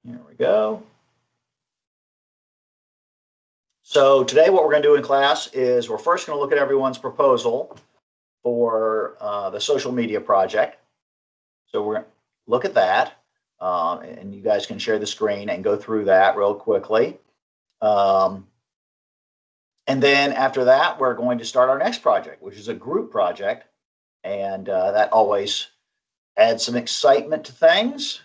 Here we go. So today what we're going to do in class is we're first going to look at everyone's proposal for the social media project. So we're going to look at that, and you guys can share the screen and go through that real quickly. And then after that, we're going to start our next project, which is a group project. And that always adds some excitement to things.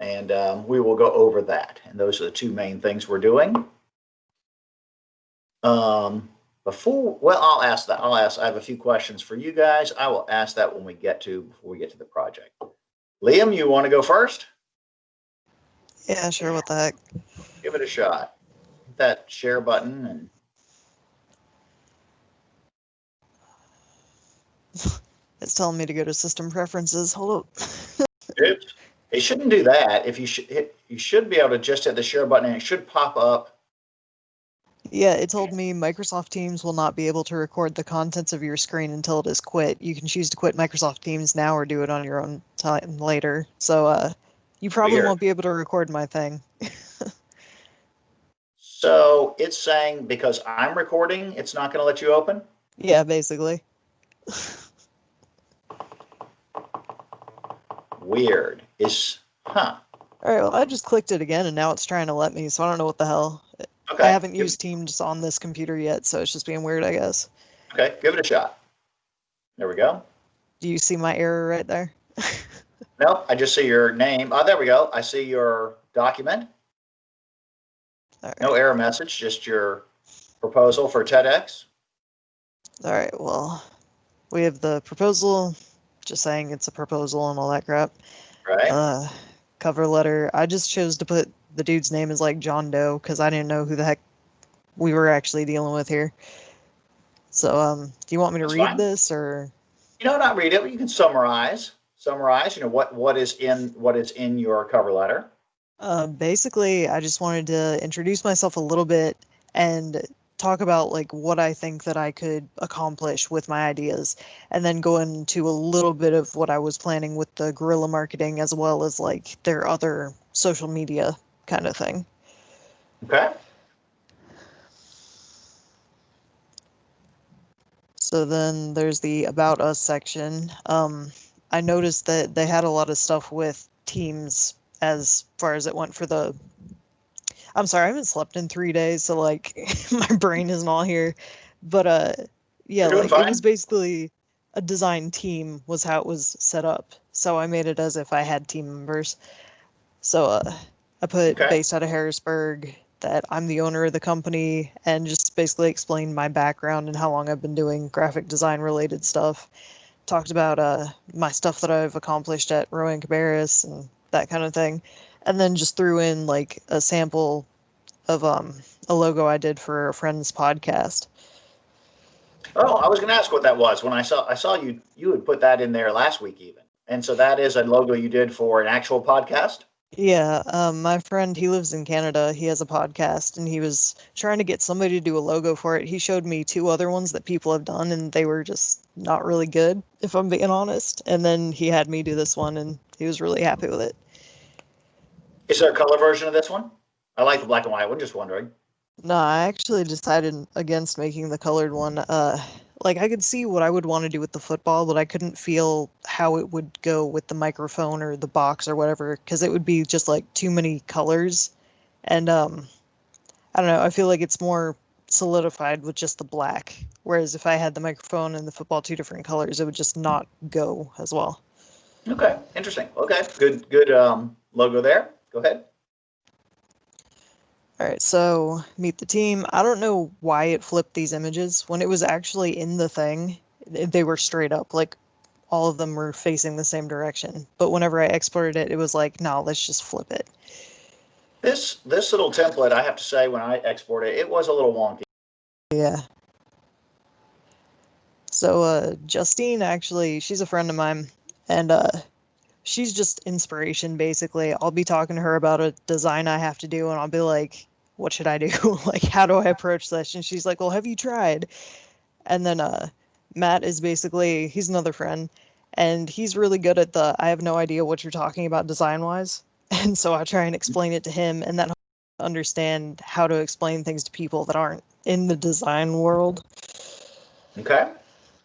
And we will go over that. And those are the two main things we're doing. I'll ask that. I have a few questions for you guys. I will ask that before we get to the project. Liam, you want to go first? Yeah, sure. What the heck? Give it a shot. Hit that share button and. It's telling me to go to system preferences. Hold up. It shouldn't do that. If you should be able to just hit the share button and it should pop up. Yeah, it told me Microsoft Teams will not be able to record the contents of your screen until it is quit. You can choose to quit Microsoft Teams now or do it on your own time later. So you probably won't be able to record my thing. So it's saying because I'm recording, it's not going to let you open? Yeah, basically. Weird. All right, well, I just clicked it again, and now it's trying to let me, so I don't know what the hell. Okay. I haven't used Teams on this computer yet, so it's just being weird, I guess. Okay, give it a shot. There we go. Do you see my error right there? Nope, I just see your name. Oh, there we go. I see your document. Right. No error message, just your proposal for TEDx. All right, well, we have the proposal, just saying it's a proposal and all that crap. Right. Cover letter. I just chose to put the dude's name as like John Doe because I didn't know who the heck we were actually dealing with here. So, do you want me to read this or? Not read it, but you can summarize. What is in your cover letter. Basically, I just wanted to introduce myself a little bit and talk about like what I think that I could accomplish with my ideas, and then go into a little bit of what I was planning with the guerrilla marketing as well as like their other social media kind of thing. Okay. So then there's the About Us section. I noticed that they had a lot of stuff with Teams as far as it went for the... I'm sorry, I haven't slept in 3 days, so like my brain isn't all here. But yeah, like it was basically a design team was how it was set up. So I made it as if I had team members. So I put based out of Harrisburg, that I'm the owner of the company, and just basically explained my background and how long I've been doing graphic design related stuff. Talked about my stuff that I've accomplished at Rowan Cabarrus and that kind of thing. And then just threw in like a sample of a logo I did for a friend's podcast. Oh, I was going to ask what that was. When I saw you had put that in there last week even. And so that is a logo you did for an actual podcast? Yeah, my friend, he lives in Canada. He has a podcast, and he was trying to get somebody to do a logo for it. He showed me 2 other ones that people have done, and they were just not really good, if I'm being honest. And then he had me do this one, and he was really happy with it. Is there a color version of this one? I like the black and white one, just wondering. No, I actually decided against making the colored one. Like, I could see what I would want to do with the football, but I couldn't feel how it would go with the microphone or the box or whatever, because it would be just like too many colors. And I don't know, I feel like it's more solidified with just the black. Whereas if I had the microphone and the football 2 different colors, it would just not go as well. Okay, interesting. Okay, good logo there. Go ahead. All right, so meet the team. I don't know why it flipped these images. When it was actually in the thing, they were straight up, like all of them were facing the same direction. But whenever I exported it, it was like, no, let's just flip it. This little template, I have to say, when I exported it, it was a little wonky. Yeah. So Justine, actually, she's a friend of mine, and she's just inspiration, basically. I'll be talking to her about a design I have to do, and I'll be like, what should I do? Like, how do I approach this? And she's like, well, have you tried? And then Matt is basically, he's another friend, and he's really good at I have no idea what you're talking about design-wise. And so I try and explain it to him, and that helps me understand how to explain things to people that aren't in the design world. Okay.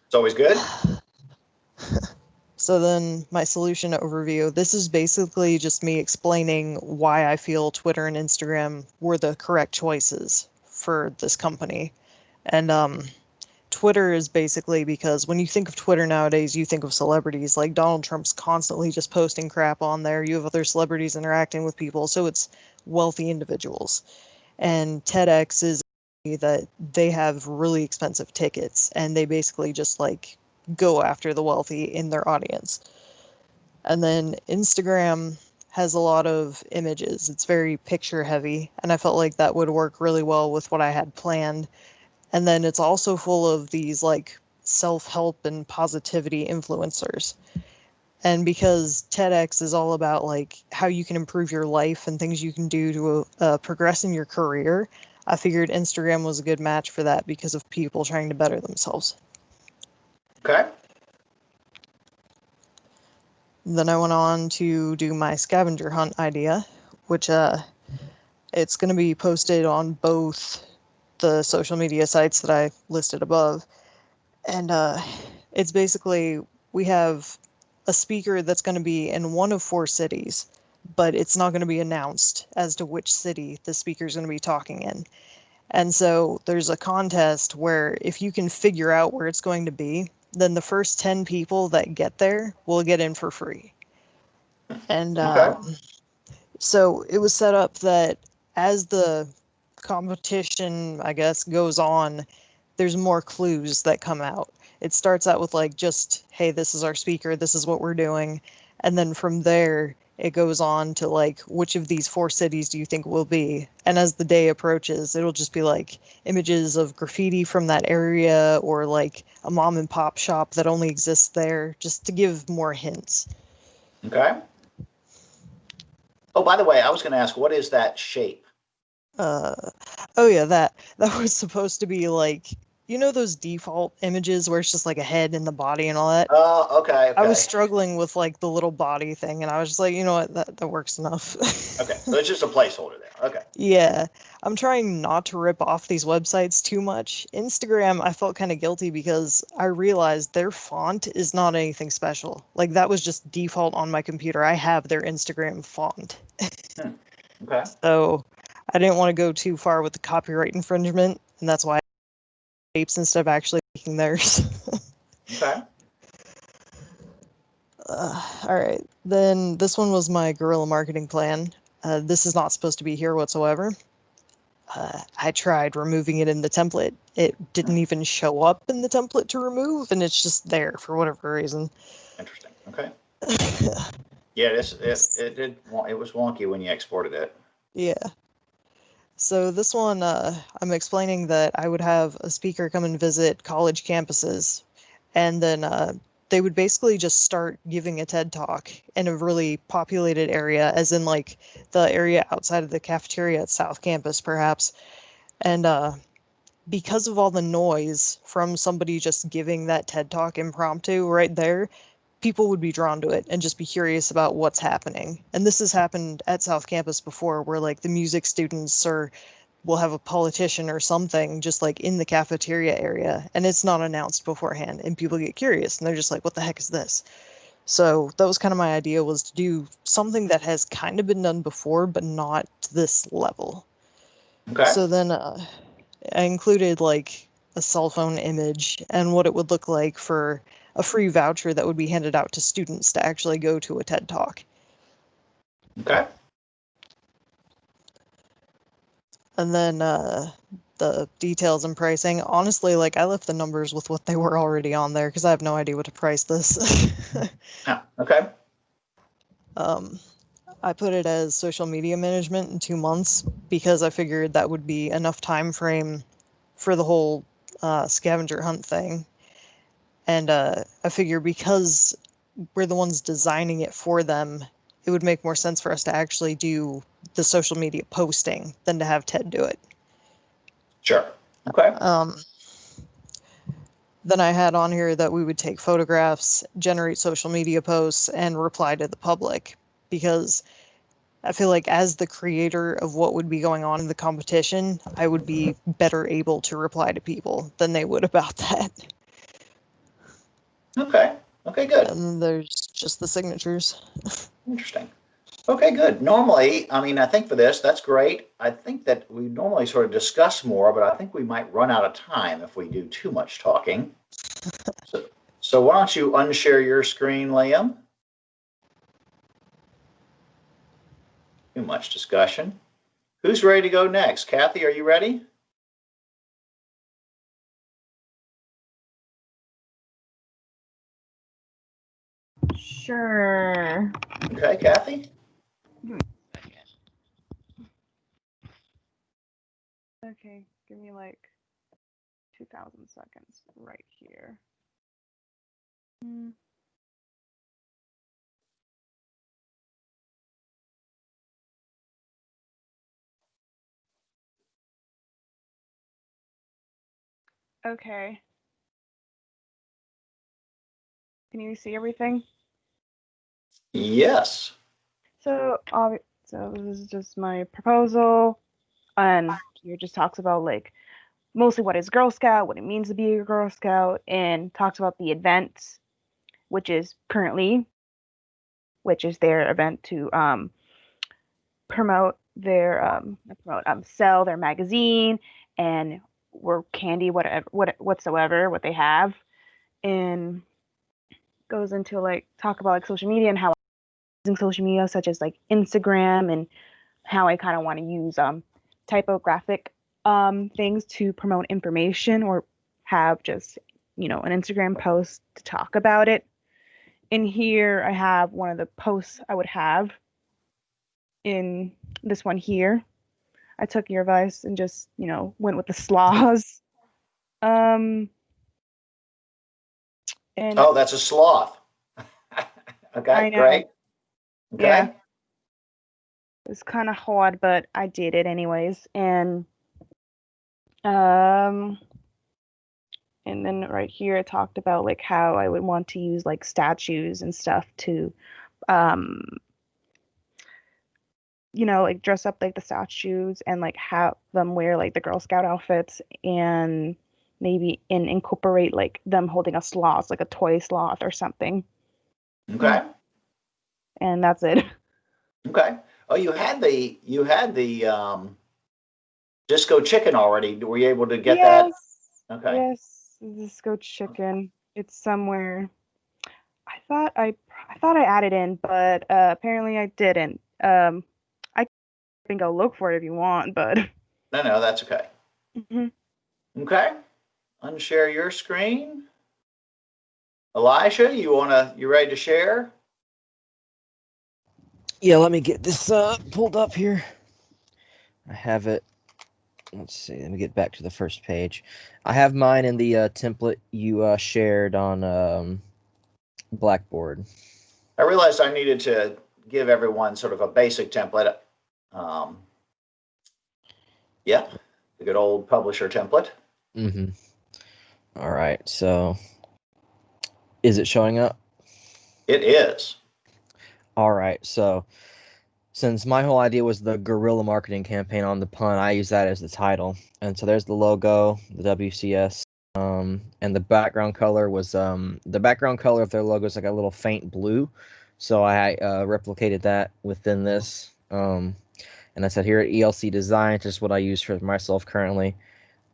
It's always good. So then my solution overview, this is basically just me explaining why I feel Twitter and Instagram were the correct choices for this company. And Twitter is basically because when you think of Twitter nowadays, you think of celebrities. Like Donald Trump's constantly just posting crap on there. You have other celebrities interacting with people, so it's wealthy individuals. And TEDx is that they have really expensive tickets, and they basically just like go after the wealthy in their audience. And then Instagram has a lot of images. It's very picture heavy, and I felt like that would work really well with what I had planned. And then it's also full of these like self-help and positivity influencers. And because TEDx is all about like how you can improve your life and things you can do to progress in your career, I figured Instagram was a good match for that because of people trying to better themselves. Okay. Then I went on to do my scavenger hunt idea, which it's going to be posted on both the social media sites that I listed above. And it's basically, we have a speaker that's going to be in one of 4 cities, but it's not going to be announced as to which city the speaker is going to be talking in. And so there's a contest where if you can figure out where it's going to be, then the first 10 people that get there will get in for free. And Okay. so it was set up that as the competition, I guess, goes on, there's more clues that come out. It starts out with like just, hey, this is our speaker, this is what we're doing. And then from there, it goes on to like, which of these 4 cities do you think will be? And as the day approaches, it'll just be like images of graffiti from that area or like a mom and pop shop that only exists there, just to give more hints. Okay. Oh, by the way, I was going to ask, what is that shape? Uh, oh yeah, that was supposed to be like, you know those default images where it's just like a head and the body and all that? Oh, okay. I was Okay. struggling with like the little body thing, and I was just like, you know what, that works enough. Okay. So it's just a placeholder there. Okay. Yeah, I'm trying not to rip off these websites too much. Instagram, I felt kind of guilty because I realized their font is not anything special. Like that was just default on my computer. I have their Instagram font. Okay. So I didn't want to go too far with the copyright infringement, and that's why I shapes instead of actually making theirs. Okay. All right, then this one was my guerrilla marketing plan. This is not supposed to be here whatsoever. I tried removing it in the template. It didn't even show up in the template to remove, and it's just there for whatever reason. Interesting. Okay. Yeah, it was wonky when you exported it. Yeah. So this one, I'm explaining that I would have a speaker come and visit college campuses, and then they would basically just start giving a TED talk in a really populated area, as in like the area outside of the cafeteria at South Campus, perhaps. And because of all the noise from somebody just giving that TED talk impromptu right there, people would be drawn to it and just be curious about what's happening. And this has happened at South Campus before, where like the music students or will have a politician or something just like in the cafeteria area, and it's not announced beforehand, and people get curious and they're just like, what the heck is this? So that was kind of my idea, was to do something that has kind of been done before but not to this level. Okay. So then I included like a cell phone image and what it would look like for a free voucher that would be handed out to students to actually go to a TED Talk. Okay. And then the details and pricing. Honestly, like I left the numbers with what they were already on there because I have no idea what to price this. Yeah. Okay. I put it as social media management in 2 months because I figured that would be enough time frame for the whole scavenger hunt thing. And I figure because we're the ones designing it for them, it would make more sense for us to actually do the social media posting than to have Ted do it. Sure. Okay. Then I had on here that we would take photographs, generate social media posts, and reply to the public, because I feel like as the creator of what would be going on in the competition, I would be better able to reply to people than they would about that. Okay. Okay, good. And then there's just the signatures. Interesting. Okay, good. Normally, I mean, I think for this, that's great. I think that we normally sort of discuss more, but I think we might run out of time if we do too much talking. So why don't you unshare your screen, Liam? Too much discussion. Who's ready to go next? Kathy, are you ready? Sure. Okay, Kathy? Okay, give me like 2,000 seconds right here. Okay. Can you see everything? Yes. So this is just my proposal, and here just talks about like mostly what is Girl Scout, what it means to be a Girl Scout, and talks about the event, which is their event to promote their sell their magazine and work candy, whatsoever what they have, and goes into like talk about like social media and how using social media such as like Instagram and how I kind of want to use typographic things to promote information or have just an Instagram post to talk about it. In here I have one of the posts I would have in this one here. I took your advice and just went with the sloths. And Oh, that's a sloth. Okay, I know, great. Okay. yeah, it's kind of hard, but I did it anyways. Um, and then right here it talked about like how I would want to use like statues and stuff to, um, like dress up like the statues and like have them wear like the Girl Scout outfits and maybe incorporate like them holding a sloth, like a toy sloth or something. Okay. And that's it. Okay. Oh, you had the Disco Chicken already. Were you able to get that? Okay. Yes, Disco Chicken. It's somewhere. I thought I added in, but apparently I didn't. I can go look for it if you want, but No, that's okay. Mhm. Okay. Unshare your screen. Elijah, you ready to share? Yeah, let me get this pulled up here. I have it. Let's see. Let me get back to the first page. I have mine in the template you shared on Blackboard. I realized I needed to give everyone sort of a basic template. Yeah, the good old publisher template. Mm-hmm. All right. So, is it showing up? It is. All right. So, since my whole idea was the guerrilla marketing campaign on the pun, I use that as the title. And so there's the logo, the WCS, and the background color was the background color of their logo is like a little faint blue. So I replicated that within this. And I said here at ELC Design, just what I use for myself currently.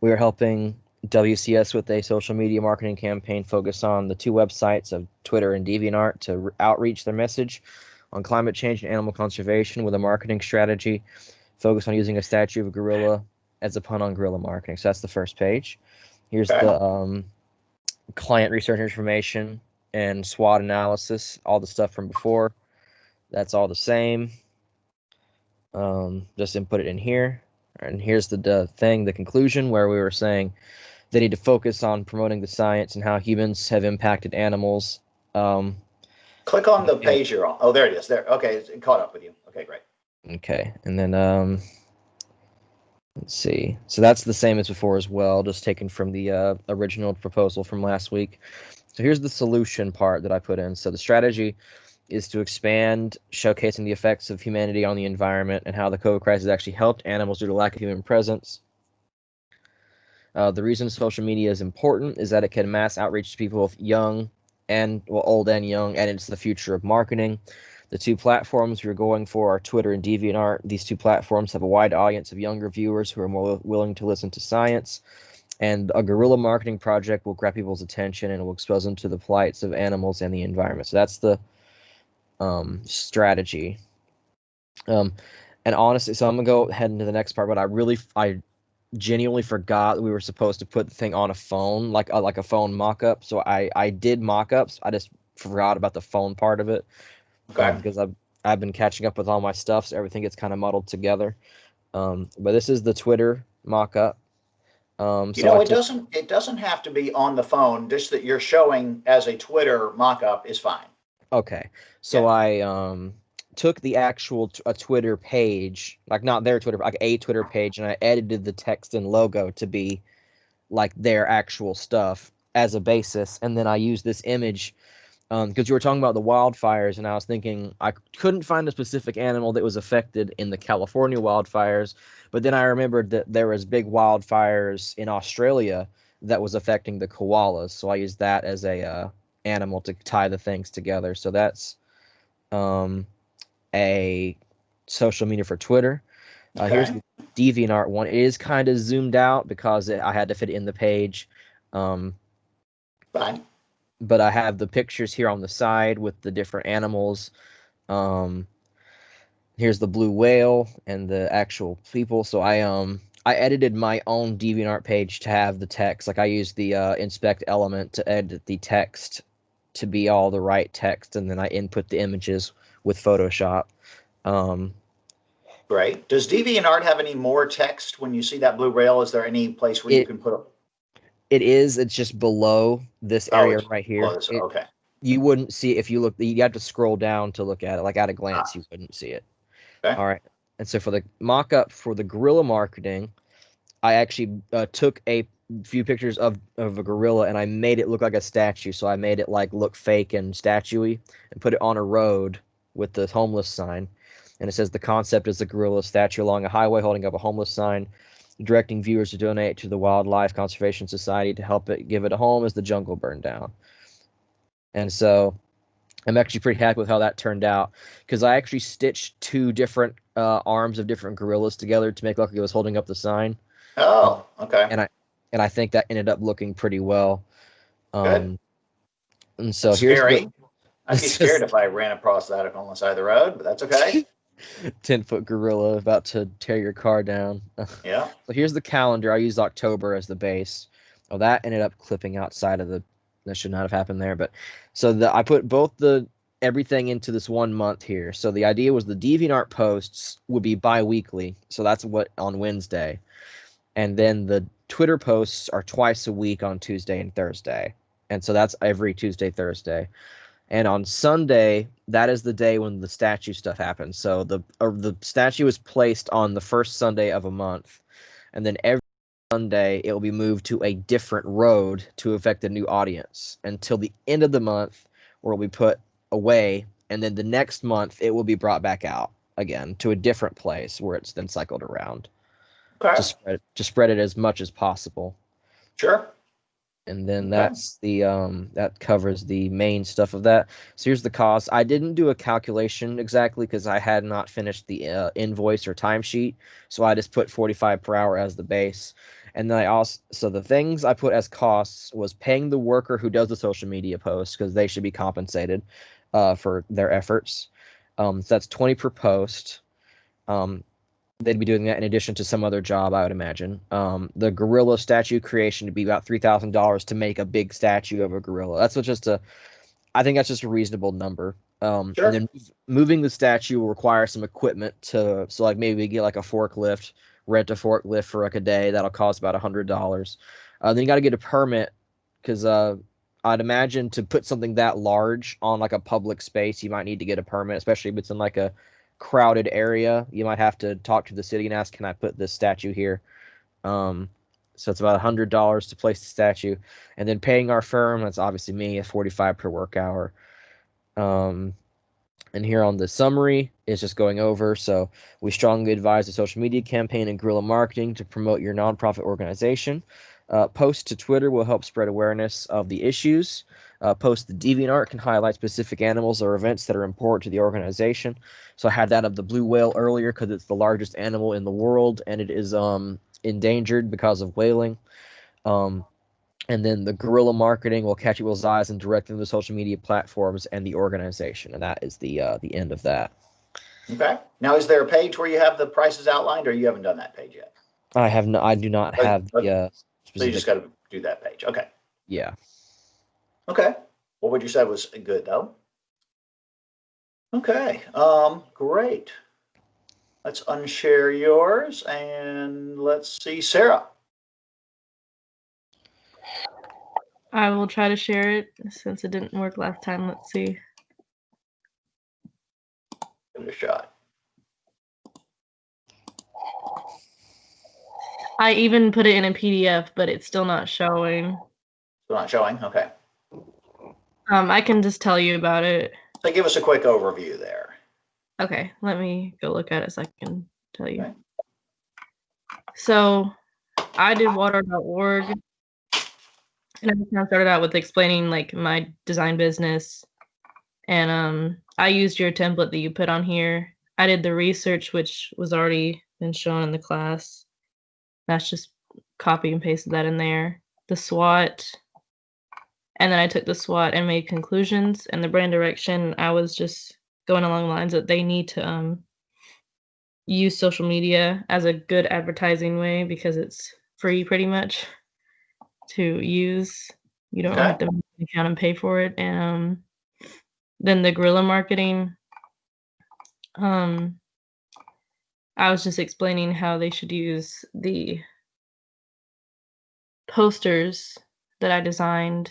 We are helping WCS with a social media marketing campaign focused on the two websites of Twitter and DeviantArt to outreach their message on climate change and animal conservation with a marketing strategy focused on using a statue of a gorilla as a pun on guerrilla marketing. So that's the first page. Here's Okay. the client research information and SWOT analysis, all the stuff from before. That's all the same. Just input it in here. And here's the thing, the conclusion, where we were saying they need to focus on promoting the science and how humans have impacted animals. Click on the page you're on. Oh, there it is. There. Okay, it caught up with you. Okay, great. Okay, and then let's see. So that's the same as before as well, just taken from the original proposal from last week. So here's the solution part that I put in. So the strategy is to expand, showcasing the effects of humanity on the environment and how the COVID crisis actually helped animals due to lack of human presence. The reason social media is important is that it can mass outreach to people of young and old and young, and it's the future of marketing. The two platforms we're going for are Twitter and DeviantArt. These two platforms have a wide audience of younger viewers who are more willing to listen to science. And a guerrilla marketing project will grab people's attention and will expose them to the plights of animals and the environment. So that's the strategy. And honestly, so I'm gonna go ahead into the next part. But I genuinely forgot that we were supposed to put the thing on a phone, like a phone mock-up. So I did mock-ups. I just forgot about the phone part of it. Okay. Because I've been catching up with all my stuff, so everything gets kind of muddled together. But this is the Twitter mock-up. It doesn't have to be on the phone. Just that you're showing as a Twitter mock-up is fine. Okay, so I took the actual a Twitter page, like not their Twitter, like a Twitter page, and I edited the text and logo to be like their actual stuff as a basis, and then I used this image. Because you were talking about the wildfires, and I was thinking I couldn't find a specific animal that was affected in the California wildfires, but then I remembered that there was big wildfires in Australia that was affecting the koalas, so I used that as a animal to tie the things together. So that's a social media for Twitter. Here's the DeviantArt one. It is kind of zoomed out because I had to fit it in the page. Fine. But I have the pictures here on the side with the different animals. Here's the blue whale and the actual people. So I edited my own DeviantArt page to have the text. Like I used the inspect element to edit the text to be all the right text, and then I input the images with Photoshop. Great. Does DeviantArt have any more text when you see that blue whale? Is there any place where you can put It's just below this area right here. Okay. You wouldn't see it if you look. You have to scroll down to look at it. Like at a glance, you wouldn't see it. Okay. All right. And so for the mock-up for the guerrilla marketing, I actually took a few pictures of a gorilla and I made it look like a statue. So I made it like look fake and statuey and put it on a road with the homeless sign. And it says the concept is a gorilla statue along a highway holding up a homeless sign, directing viewers to donate to the Wildlife Conservation Society to help it give it a home as the jungle burned down. And so I'm actually pretty happy with how that turned out because I actually stitched two different arms of different gorillas together to make it look like it was holding up the sign. Oh, okay. And I think that ended up looking pretty well. Good. And so that's here's scary. I'd be scared if I ran across that on the side of the road, but that's okay. 10-foot gorilla about to tear your car down. Yeah. So here's the calendar. I used October as the base. Oh, that ended up clipping outside of the. That should not have happened there, but so I put both everything into this 1 month here. So the idea was the DeviantArt posts would be bi-weekly. So that's what on Wednesday. And then the Twitter posts are twice a week on Tuesday and Thursday. And so that's every Tuesday, Thursday. And on Sunday, that is the day when the statue stuff happens. So the statue is placed on the first Sunday of a month. And then every Sunday, it will be moved to a different road to affect a new audience until the end of the month, where it will be put away. And then the next month, it will be brought back out again to a different place where it's then cycled around. Okay. To spread it as much as possible. Sure. And then that's the that covers the main stuff of that. So here's the cost. I didn't do a calculation exactly because I had not finished the invoice or timesheet, so I just put 45 per hour as the base. And then so the things I put as costs was paying the worker who does the social media posts because they should be compensated for their efforts. So that's 20 per post. They'd be doing that in addition to some other job, I would imagine. The gorilla statue creation would be about $3,000 to make a big statue of a gorilla. I think that's just a reasonable number. Sure. And then moving the statue will require some equipment so like maybe we get like a forklift, rent a forklift for like a day. That'll cost about $100. Then you got to get a permit because I'd imagine to put something that large on like a public space, you might need to get a permit, especially if it's in like a crowded area. You might have to talk to the city and ask, can I put this statue here? So it's about $100 to place the statue, and then paying our firm, that's obviously me, at 45 per work hour. And here on the summary is just going over. So we strongly advise a social media campaign and guerrilla marketing to promote your nonprofit organization. Posts to Twitter will help spread awareness of the issues. Post the DeviantArt can highlight specific animals or events that are important to the organization. So I had that of the blue whale earlier because it's the largest animal in the world and it is endangered because of whaling. And then the guerrilla marketing will catch people's eyes and direct them to social media platforms and the organization. And that is the end of that. Okay. Now, is there a page where you have the prices outlined, or you haven't done that page yet? I do not have the specific. So you just got to do that page. Okay. Yeah. Okay. What would you say was good though? Okay. Great. Let's unshare yours and let's see Sarah. I will try to share it since it didn't work last time. Let's see. Give it a shot. I even put it in a PDF, but it's still not showing. Still not showing? Okay. I can just tell you about it. So give us a quick overview there. Okay, let me go look at it so I can tell you. Okay. So I did water.org, and I kind of started out with explaining like my design business, and I used your template that you put on here. I did the research, which was already been shown in the class. That's just copy and pasted that in there. The SWOT, and then I took the SWOT and made conclusions. And the brand direction, I was just going along the lines that they need to use social media as a good advertising way because it's free pretty much to use. You don't have to make an account and pay for it. And then the guerrilla marketing, I was just explaining how they should use the posters that I designed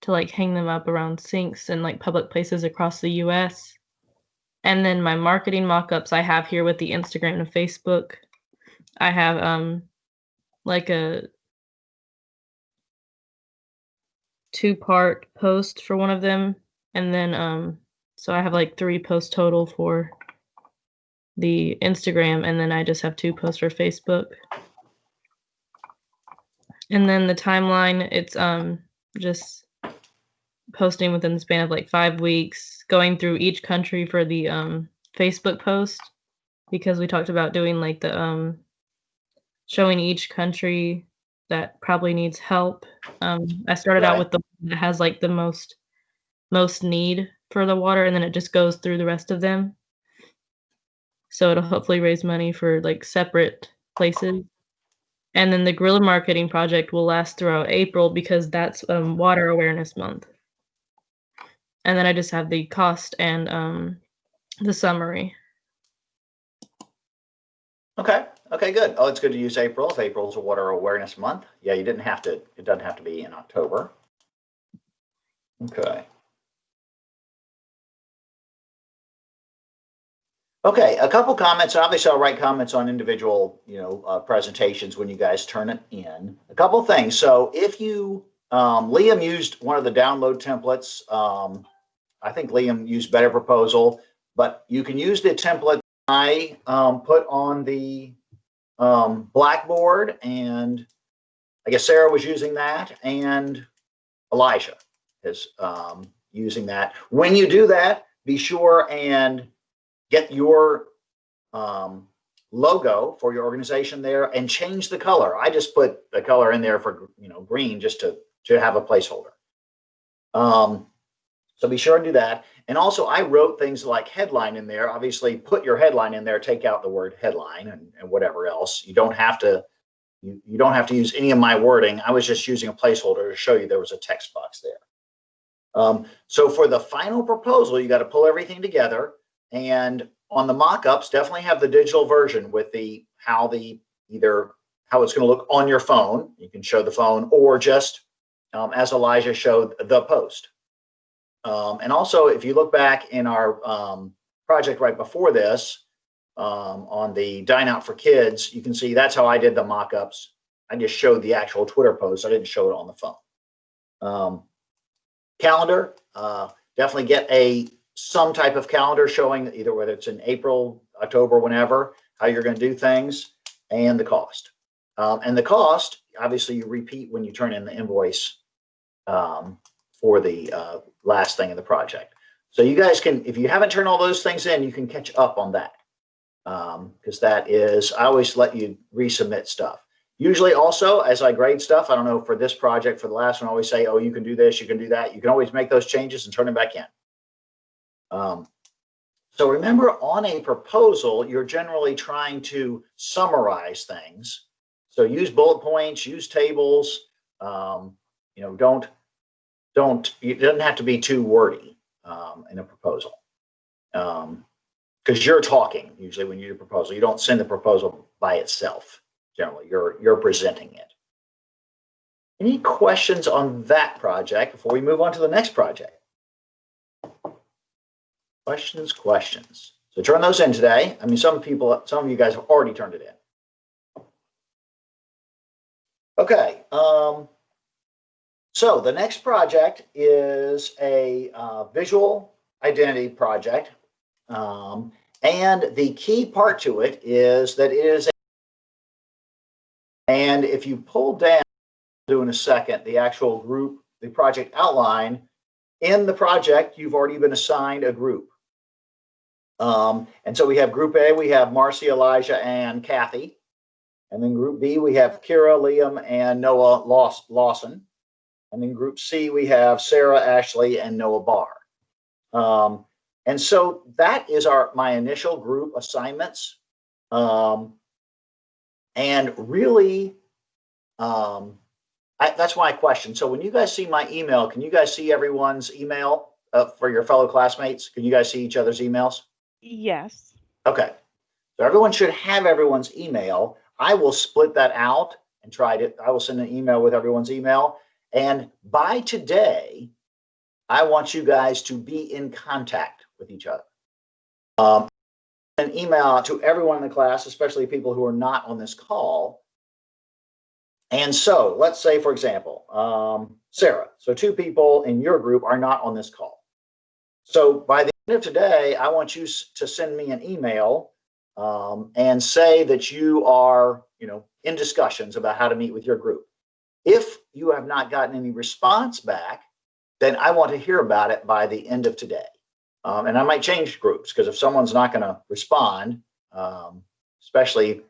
to like hang them up around sinks and like public places across the US. And then my marketing mock-ups I have here with the Instagram and Facebook. I have like a 2-part post for one of them, and then so I have like 3 posts total for the Instagram, and then I just have 2 posts for Facebook. And then the timeline, it's just posting within the span of like 5 weeks, going through each country for the Facebook post, because we talked about doing like the showing each country that probably needs help. I started out with the one that has like the most need for the water, and then it just goes through the rest of them. So it'll hopefully raise money for like separate places. And then the guerrilla marketing project will last throughout April because that's Water Awareness Month. And then I just have the cost and the summary. Okay. Okay, good. Oh, it's good to use April. If April's a Water Awareness Month. Yeah, it doesn't have to be in October. Okay. Okay, a couple comments. Obviously, I'll write comments on individual, presentations when you guys turn it in. A couple things. So if you, Liam used one of the download templates. I think Liam used Better Proposal, but you can use the template I put on the Blackboard, and I guess Sarah was using that, and Elijah is using that. When you do that, be sure and get your logo for your organization there and change the color. I just put the color in there for green just to have a placeholder. So be sure and do that. And also, I wrote things like headline in there. Obviously, put your headline in there. Take out the word headline and whatever else. You don't have to. You don't have to use any of my wording. I was just using a placeholder to show you there was a text box there. So for the final proposal, you got to pull everything together. And on the mock-ups, definitely have the digital version with how it's going to look on your phone. You can show the phone, or just as Elijah showed, the post. And also, if you look back in our project right before this, on the Dine Out for Kids, you can see that's how I did the mock-ups. I just showed the actual Twitter post. I didn't show it on the phone. Calendar, definitely get a some type of calendar showing either whether it's in April, October, whenever, how you're going to do things, and the cost. And the cost, obviously, you repeat when you turn in the invoice for the last thing in the project. So you guys can, if you haven't turned all those things in, you can catch up on that. Because that is, I always let you resubmit stuff. Usually also, as I grade stuff, I don't know, for this project, for the last one, I always say, oh, you can do this, you can do that. You can always make those changes and turn them back in. So remember, on a proposal, you're generally trying to summarize things. So use bullet points, use tables. You know, it doesn't have to be too wordy in a proposal. Because you're talking usually when you do a proposal. You don't send the proposal by itself. Generally, you're presenting it. Any questions on that project before we move on to the next project? Questions. So turn those in today. I mean, some of you guys have already turned it in. Okay. So the next project is a visual identity project. And the key part to it is that it is, and if you pull down, I'll do in a second, the actual group, the project outline, in the project, you've already been assigned a group. And so we have group A, we have Marcy, Elijah, and Kathy. And then group B, we have Kira, Liam, and Noah Lawson. And then group C, we have Sarah, Ashley, and Noah Barr. And so that is my initial group assignments. And really, that's my question. So when you guys see my email, can you guys see everyone's email for your fellow classmates? Can you guys see each other's emails? Yes. Okay. So everyone should have everyone's email. I will split that out and I will send an email with everyone's email. And by today, I want you guys to be in contact with each other. An email out to everyone in the class, especially people who are not on this call. And so let's say, for example, Sarah. So 2 people in your group are not on this call. So by the end of today, I want you to send me an email and say that you are, in discussions about how to meet with your group. If you have not gotten any response back, then I want to hear about it by the end of today. And I might change groups, because if someone's not going to respond, especially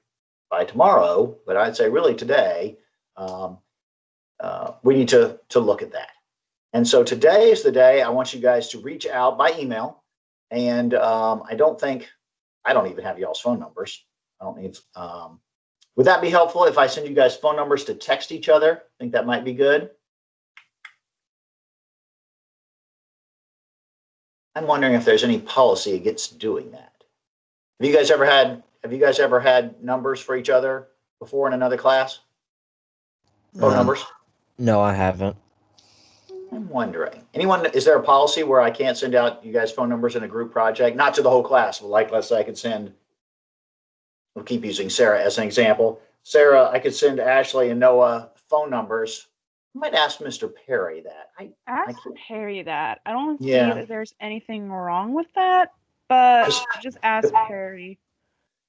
by tomorrow, but I'd say really today, we need to look at that. And so today is the day I want you guys to reach out by email. And I don't even have y'all's phone numbers. I don't need, would that be helpful if I send you guys phone numbers to text each other? I think that might be good. I'm wondering if there's any policy against doing that. Have you guys ever had numbers for each other before in another class? Phone numbers? No, I haven't. I'm wondering. Is there a policy where I can't send out you guys phone numbers in a group project? Not to the whole class, but like, let's say I could send, we'll keep using Sarah as an example. Sarah, I could send Ashley and Noah phone numbers. I might ask Mr. Perry that. Ask Perry that. I don't see Yeah. that there's anything wrong with that, but just ask Perry.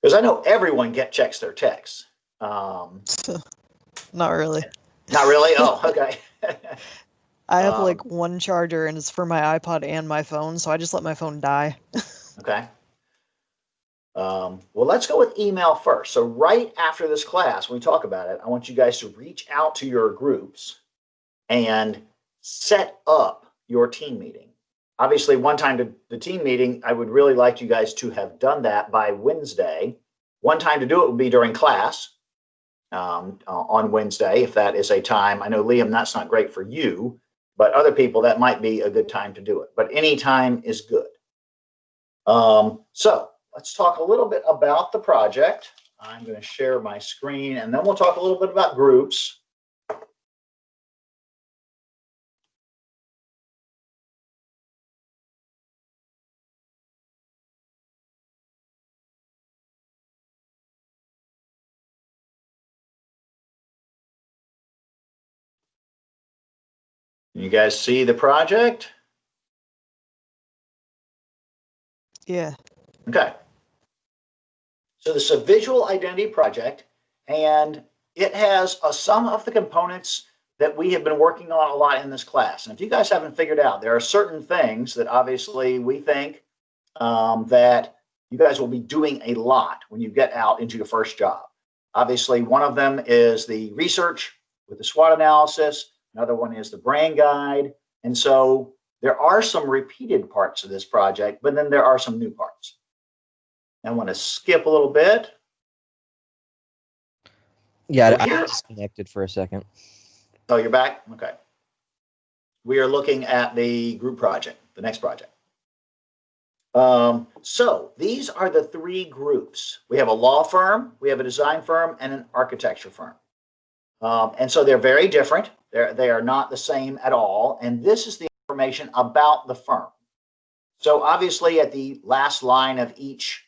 Because I know everyone checks their texts. Not really. Not really? Oh, okay. I have like one charger, and it's for my iPod and my phone, so I just let my phone die. Okay. Well, let's go with email first. So right after this class, when we talk about it, I want you guys to reach out to your groups and set up your team meeting. Obviously, one time to the team meeting, I would really like you guys to have done that by Wednesday. One time to do it would be during class on Wednesday, if that is a time. I know, Liam, that's not great for you, but other people, that might be a good time to do it. But any time is good. So let's talk a little bit about the project. I'm going to share my screen, and then we'll talk a little bit about groups. You guys see the project? Yeah. Okay. So this is a visual identity project, and it has some of the components that we have been working on a lot in this class. And if you guys haven't figured out, there are certain things that obviously we think that you guys will be doing a lot when you get out into your first job. Obviously, one of them is the research with the SWOT analysis. Another one is the brand guide. And so there are some repeated parts of this project, but then there are some new parts. I want to skip a little bit. Yeah, So I here- disconnected for a second. Oh, you're back? Okay. We are looking at the group project, the next project. So these are the three groups. We have a law firm, we have a design firm, and an architecture firm. And so they're very different. They are not the same at all. And this is the information about the firm. So obviously at the last line of each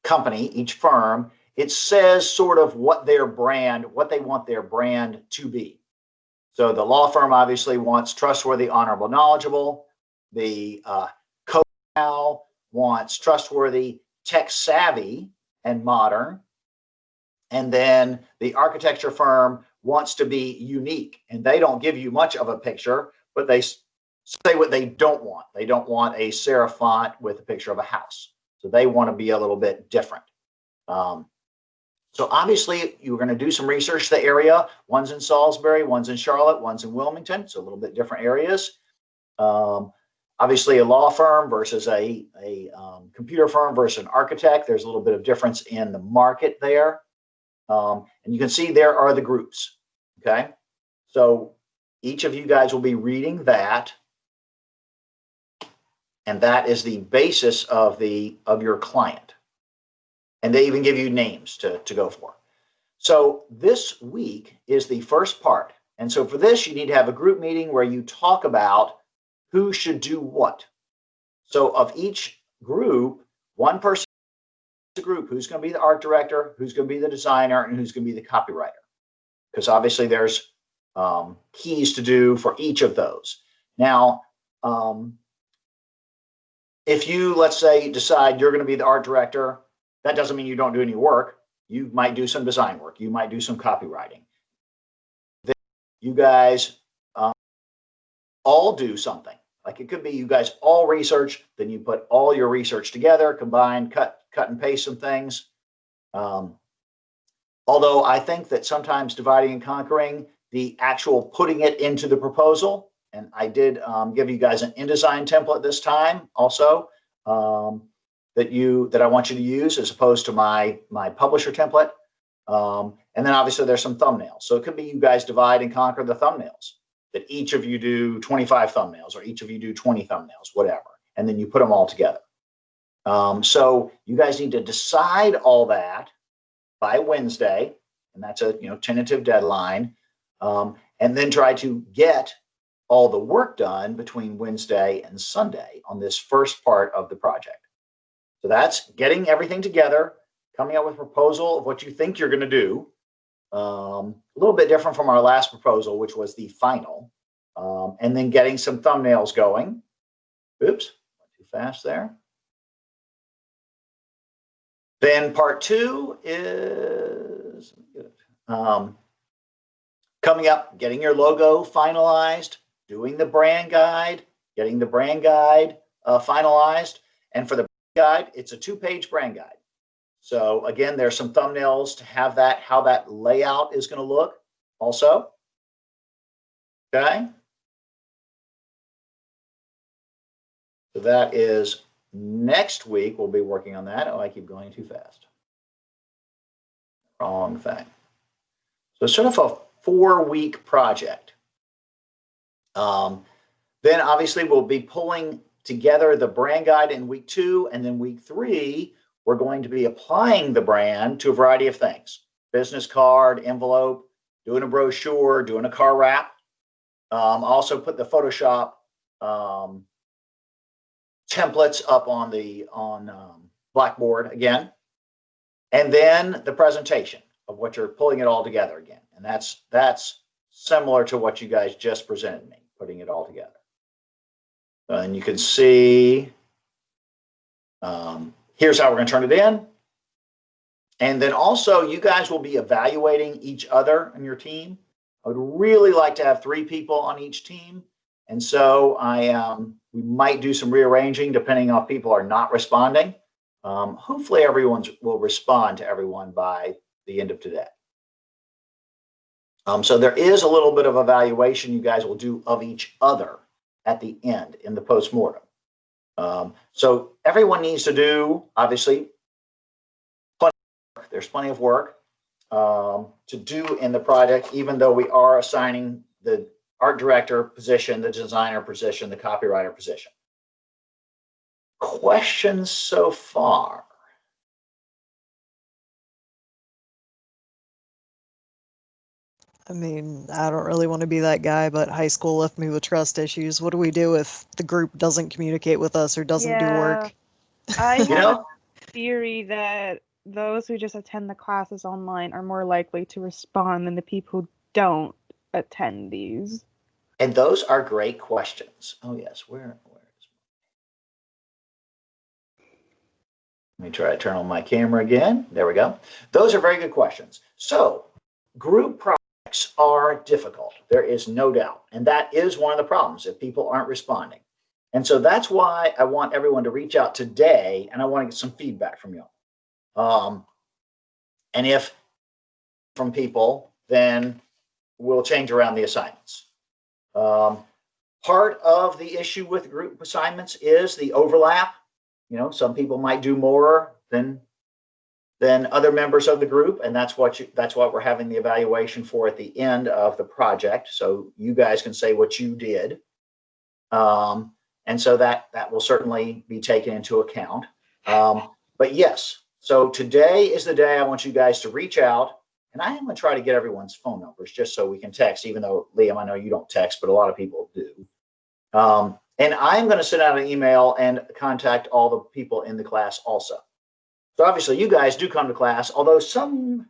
company, each firm, it says sort of what their brand, what they want their brand to be. So the law firm obviously wants trustworthy, honorable, knowledgeable. The co wants trustworthy, tech savvy, and modern. And then the architecture firm wants to be unique. And they don't give you much of a picture, but they say what they don't want. They don't want a serif font with a picture of a house. So they want to be a little bit different. So obviously you're going to do some research the area. One's in Salisbury, one's in Charlotte, one's in Wilmington. So a little bit different areas. Obviously a law firm versus a computer firm versus an architect. There's a little bit of difference in the market there. And you can see there are the groups. Okay. So each of you guys will be reading that. And that is the basis of your client. And they even give you names to go for. So this week is the first part. And so for this, you need to have a group meeting where you talk about who should do what. So of each group, one person in the group, who's going to be the art director, who's going to be the designer, and who's going to be the copywriter. Because obviously there's keys to do for each of those. Now, if you, let's say, decide you're going to be the art director, that doesn't mean you don't do any work. You might do some design work. You might do some copywriting. Then you guys all do something. Like it could be you guys all research, then you put all your research together, combine, cut and paste some things. Although I think that sometimes dividing and conquering, the actual putting it into the proposal, and I did give you guys an InDesign template this time also, that I want you to use as opposed to my publisher template. And then obviously there's some thumbnails. So it could be you guys divide and conquer the thumbnails, that each of you do 25 thumbnails or each of you do 20 thumbnails, whatever. And then you put them all together. So you guys need to decide all that by Wednesday, and that's a tentative deadline, and then try to get all the work done between Wednesday and Sunday on this first part of the project. So that's getting everything together, coming up with a proposal of what you think you're going to do. A little bit different from our last proposal, which was the final, and then getting some thumbnails going. Oops, too fast there. Then part two is coming up, getting your logo finalized, doing the brand guide, getting the brand guide finalized. And for the guide, it's a 2-page brand guide. So again, there's some thumbnails to have that, how that layout is going to look also. Okay. So that is next week. We'll be working on that. Oh, I keep going too fast. Wrong thing. So it's sort of a 4-week project. Then obviously we'll be pulling together the brand guide in week 2, and then week 3, we're going to be applying the brand to a variety of things. Business card, envelope, doing a brochure, doing a car wrap. Also put the Photoshop templates up on Blackboard again. And then the presentation of what you're pulling it all together again. And that's similar to what you guys just presented me, putting it all together. And you can see Here's how we're going to turn it in. And then also, you guys will be evaluating each other and your team. I would really like to have 3 people on each team. And so we might do some rearranging depending on if people are not responding. Hopefully everyone will respond to everyone by the end of today. So there is a little bit of evaluation you guys will do of each other at the end in the postmortem. So everyone needs to do, obviously, there's plenty of work to do in the project, even though we are assigning the art director position, the designer position, the copywriter position. Questions so far? I mean, I don't really want to be that guy, but high school left me with trust issues. What do we do if the group doesn't communicate with us or doesn't do work? I You have know, a theory that those who just attend the classes online are more likely to respond than the people who don't attend these. and those are great questions. Oh yes, where is? Let me try to turn on my camera again. There we go. Those are very good questions. So, group projects are difficult. There is no doubt, and that is one of the problems if people aren't responding. And so that's why I want everyone to reach out today, and I want to get some feedback from you. And if from people, then we'll change around the assignments. Part of the issue with group assignments is the overlap. You know, some people might do more than other members of the group, and that's what we're having the evaluation for at the end of the project. So you guys can say what you did, and so that will certainly be taken into account. But yes, so today is the day I want you guys to reach out, and I am going to try to get everyone's phone numbers just so we can text. Even though Liam, I know you don't text, but a lot of people do. And I'm going to send out an email and contact all the people in the class also. So obviously you guys do come to class, although some,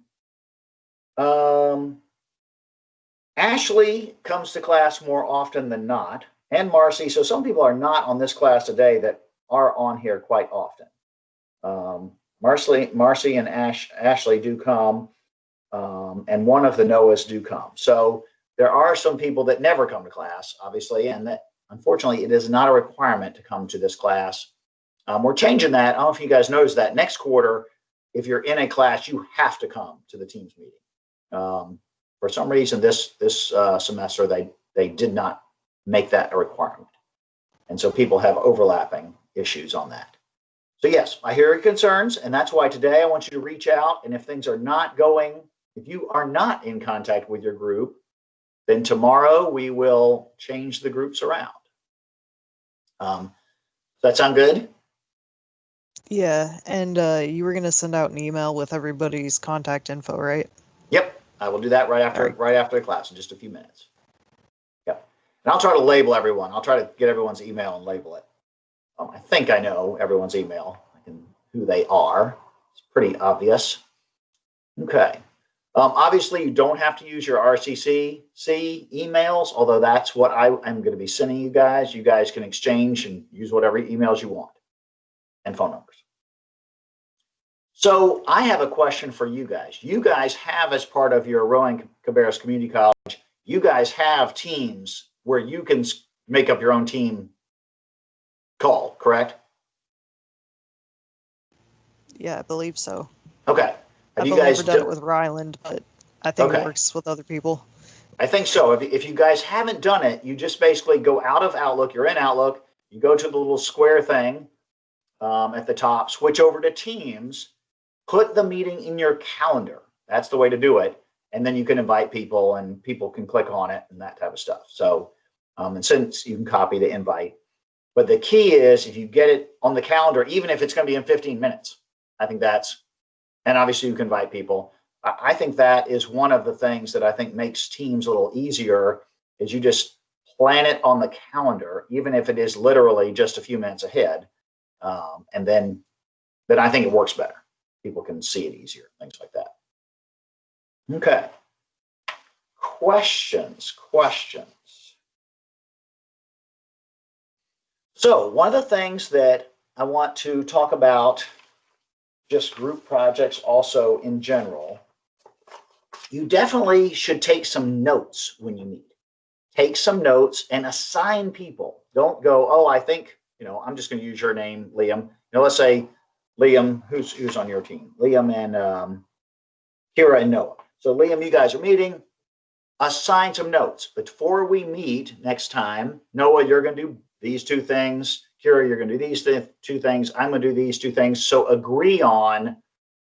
Ashley comes to class more often than not, and Marcy. So some people are not on this class today that are on here quite often. Marcy and Ashley do come, and one of the Noahs do come. So there are some people that never come to class, obviously, and that unfortunately it is not a requirement to come to this class. We're changing that. I don't know if you guys noticed that next quarter, if you're in a class, you have to come to the Teams meeting. For some reason, this semester, they did not make that a requirement. And so people have overlapping issues on that. So yes, I hear your concerns, and that's why today I want you to reach out. And if things are not going, if you are not in contact with your group, then tomorrow we will change the groups around. Does that sound good? Yeah, and you were gonna send out an email with everybody's contact info, right? Yep, I will do that right after the class in just a few minutes. Yep, and I'll try to label everyone. I'll try to get everyone's email and label it. I think I know everyone's email and who they are. It's pretty obvious. Okay. Obviously, you don't have to use your RCCC emails, although that's what I'm going to be sending you guys. You guys can exchange and use whatever emails you want and phone numbers. So I have a question for you guys. You guys have, as part of your Rowan Cabarrus Community College, you guys have teams where you can make up your own team call, correct? Yeah, I believe so. Okay. I've only ever done it with Ryland, but I think it works with other people. I think so. If you guys haven't done it, you just basically go out of Outlook. You're in Outlook. You go to the little square thing at the top, switch over to Teams, put the meeting in your calendar. That's the way to do it. And then you can invite people and people can click on it and that type of stuff. So, and since you can copy the invite. But the key is if you get it on the calendar, even if it's going to be in 15 minutes, I think that's, and obviously you can invite people. I think that is one of the things that I think makes Teams a little easier is you just plan it on the calendar, even if it is literally just a few minutes ahead. And then I think it works better. People can see it easier, things like that. Okay. Questions. So one of the things that I want to talk about just group projects also in general. You definitely should take some notes when you meet. Take some notes and assign people. Don't go, oh, I think, I'm just going to use your name, Liam. Let's say Liam, who's on your team? Liam and Kira and Noah. So Liam, you guys are meeting. Assign some notes. Before we meet next time, Noah, you're going to do these two things. Kira, you're going to do these two things. I'm going to do these two things. So agree on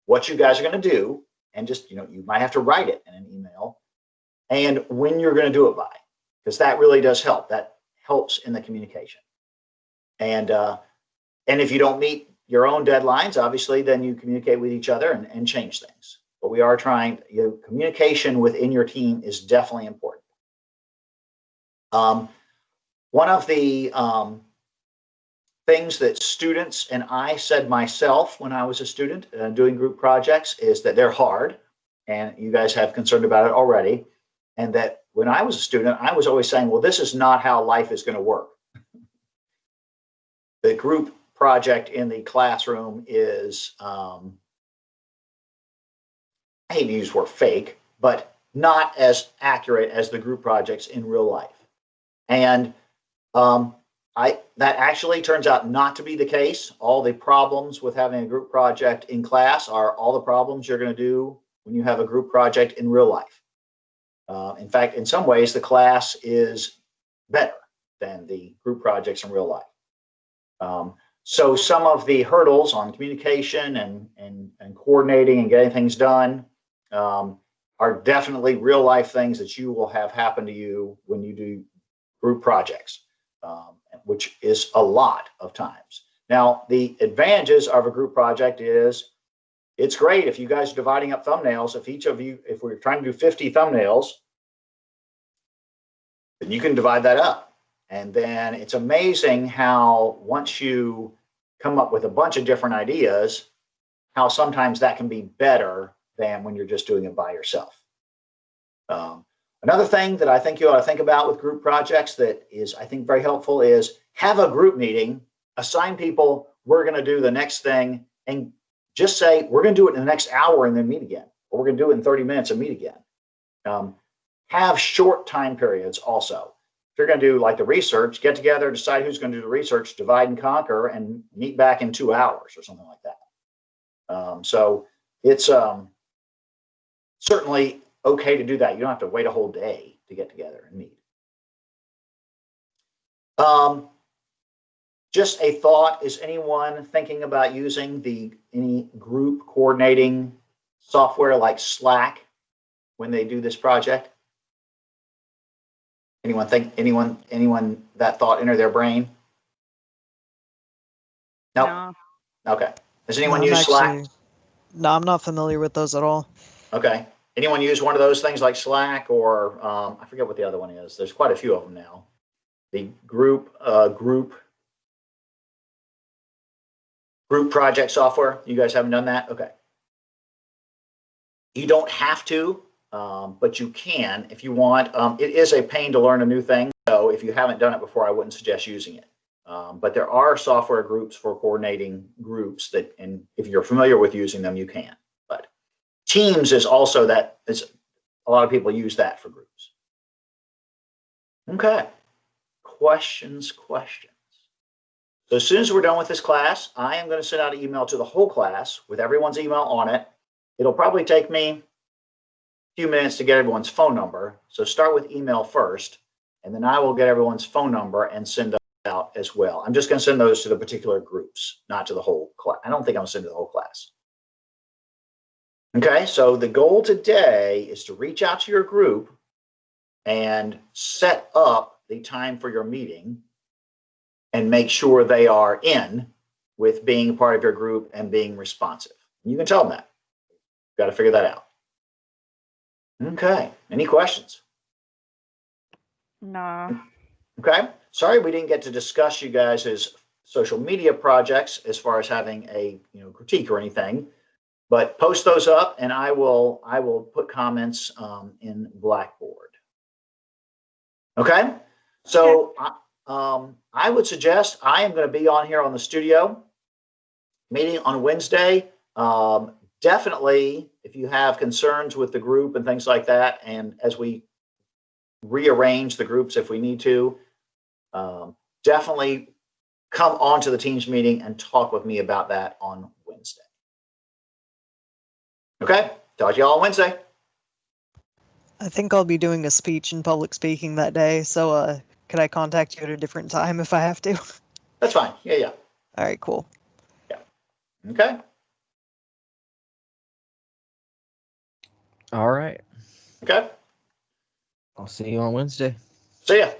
what you guys are going to do. And just, you might have to write it in an email. And when you're going to do it by. Because that really does help. That helps in the communication. And if you don't meet your own deadlines, obviously, then you communicate with each other and change things. But we are trying, communication within your team is definitely important. One of the things that students and I said myself when I was a student doing group projects is that they're hard, and you guys have concerned about it already. And that when I was a student, I was always saying, well, this is not how life is going to work. The group project in the classroom is, I hate to use the word fake, but not as accurate as the group projects in real life. And that actually turns out not to be the case. All the problems with having a group project in class are all the problems you're going to do when you have a group project in real life. In fact, in some ways, the class is better than the group projects in real life. So some of the hurdles on communication and coordinating and getting things done are definitely real life things that you will have happen to you when you do group projects, which is a lot of times. Now, the advantages of a group project is it's great if you guys are dividing up thumbnails. If we're trying to do 50 thumbnails, then you can divide that up. And then it's amazing how once you come up with a bunch of different ideas, how sometimes that can be better than when you're just doing it by yourself. Another thing that I think you ought to think about with group projects that is, I think, very helpful is have a group meeting, assign people, we're going to do the next thing, and just say, we're going to do it in the next hour and then meet again, or we're going to do it in 30 minutes and meet again. Have short time periods also. If you're going to do like the research, get together, decide who's going to do the research, divide and conquer, and meet back in 2 hours or something like that. So it's certainly okay to do that. You don't have to wait a whole day to get together and meet. Just a thought, is anyone thinking about using any group coordinating software like Slack when they do this project? Anyone that thought enter their brain? Nope. No. Okay. Does anyone No, use Slack? No, I'm not familiar with those at all. Okay. Anyone use one of those things like Slack or I forget what the other one is. There's quite a few of them now. The group project software. You guys haven't done that? Okay. You don't have to, but you can if you want. It is a pain to learn a new thing. So if you haven't done it before, I wouldn't suggest using it. But there are software groups for coordinating groups that, and if you're familiar with using them, you can. But Teams is also that. A lot of people use that for groups. Okay. Questions. So as soon as we're done with this class, I am going to send out an email to the whole class with everyone's email on it. It'll probably take me a few minutes to get everyone's phone number. So start with email first, and then I will get everyone's phone number and send them out as well. I'm just going to send those to the particular groups, not to the whole class. I don't think I'm going to send to the whole class. Okay, so the goal today is to reach out to your group and set up the time for your meeting and make sure they are in with being a part of your group and being responsive. You can tell them that. You've got to figure that out. Okay, any questions? No. Okay, sorry we didn't get to discuss you guys' social media projects as far as having a critique or anything, but post those up and I will put comments in Blackboard. Okay, so I would suggest I am going to be on here on the studio meeting on Wednesday. Definitely, if you have concerns with the group and things like that, and as we rearrange the groups if we need to, definitely come on to the Teams meeting and talk with me about that on Wednesday. Okay, talk to you all on Wednesday. I think I'll be doing a speech in public speaking that day, so could I contact you at a different time if I have to? That's fine. Yeah. All right, cool. Okay. All right. Okay. I'll see you on Wednesday. See ya.